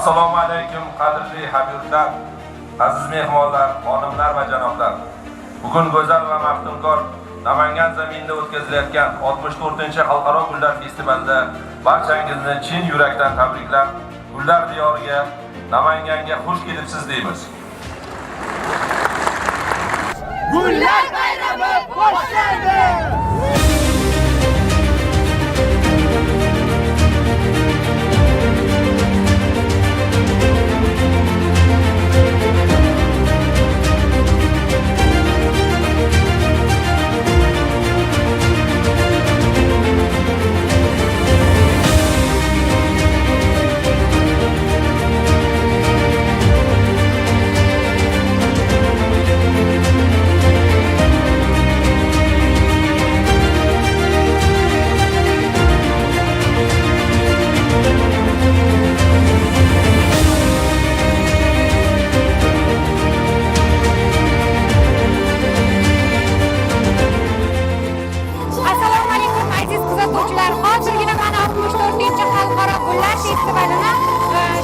Assalomu alaykum qadrli hamyurtlar, aziz mehmonlar, xonimlar va janoblar. Bugun go'zal va maftunkor Namangan zaminida o'tkazilayotgan 64-xalqaro gullar festivalida barchangizni chin yurakdan tabriklab, gullar diyoriga, Namanganga xush kelibsiz deymiz. Gullar bayrami boshlandi! Hozirgina mana 64-xalqaro gullar festivalini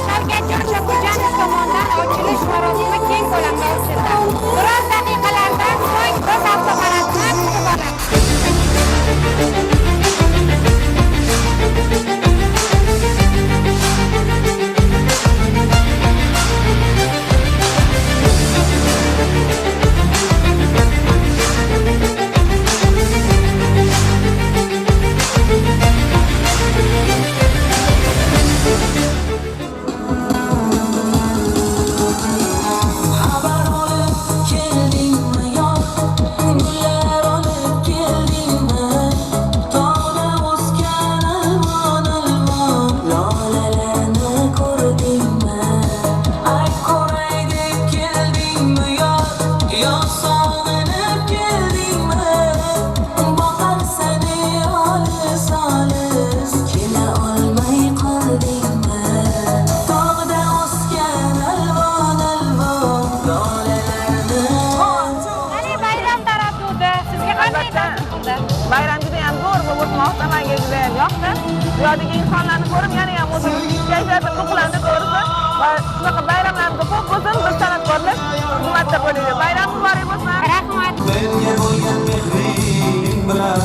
Shavkatjon Shakurjanov tomonidan ochilish marosimi keng ko'lamda o'tkazildi. Biroz daqiqalardan so'ng biz avtoparasini kutib olamiz. Bayram juda ham zo'r bo'lib o'tmoqda, menga juda ham yoqdi. Bu yerdagi insonlarni ko'rib, yana ham o'zim kayfiyatim ruhlandi to'g'risi. Va shunaqa bayramlarimiz ko'p bo'lsin, biz san'atkorlar xizmatda bo'laylik. Bayram muborak bo'lsin. Rahmat. Menga bo'lgan mehring bilan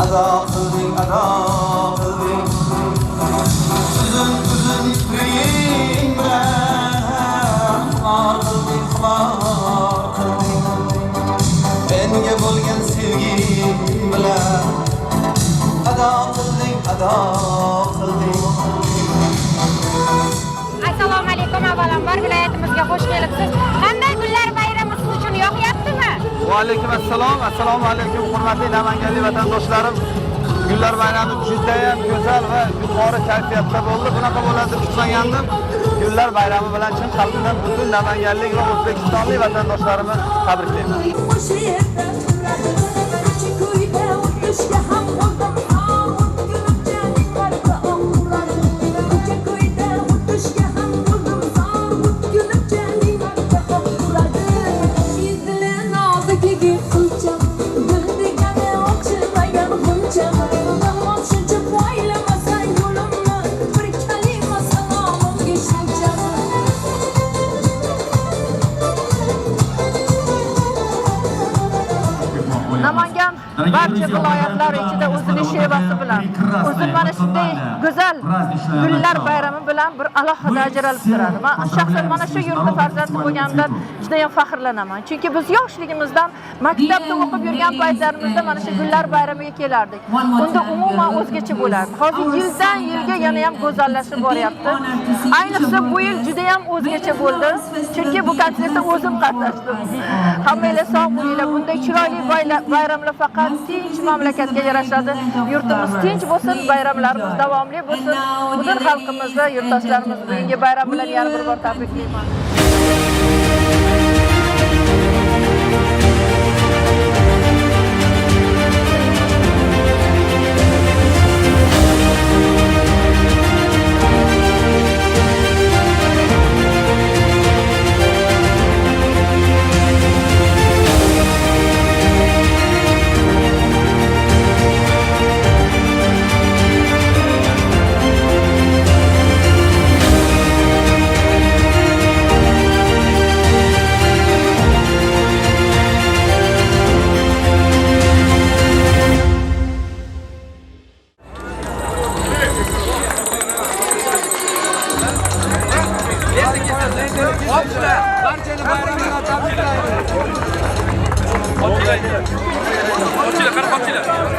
ado qilding, ado qilding. Uzun ipring bilan xor qilding, xor qilding. Menga bo'lgan sevging bilan ado qilding, ado qilding. Assalomu alaykum, avvalambor viloyatimizga xush kelibsiz. Qanday gullar bayrami siz uchun yoqyaptimi? Va alaykum assalom. Assalomu alaykum hurmatli namanganlik vatandoshlarim. Gullar bayrami juda ham go'zal va yuqori kayfiyatda bo'ldi. Bunaqa bo'ladi deb kutmagandim. Gullar bayrami bilan chin qalbimdan butun namanganlik va o'zbekistonlik vatandoshlarimni tabriklayman. Namangan barcha viloyatlar ichida o'zining shevasi bilan, o'zi mana shunday go'zal gullar bayrami bilan bir alohida ajralib turadi. Men shaxsan mana shu yurtda farzandi bo'lganimdan juda ham faxrlanaman. Chunki biz yoshligimizdan maktabda o'qib yurgan paytlarimizda mana shu gullar bayramiga kelardik. Unda umuman o'zgacha bo'lardi. Hozir yildan yilga yana ham go'zallashib boryapti. Ayniqsa bu yil juda ham o'zgacha bo'ldi. Chunki bu konsertda o'zim qatnashdim. Hammalar sog' bo'linglar. Bunday chiroyli bayramlar faqat tinch mamlakatga yarashadi. Yurtimiz tinch bo'lsin, bayramlarimiz davomli bo'lsin. Butun xalqimizni, yurtdoshlarimizni bugungi bayram bilan yana bir bor tabriklayman. Barchani bayram bilan tabriklaymiz. Qo'chinglar, qani qo'chinglar.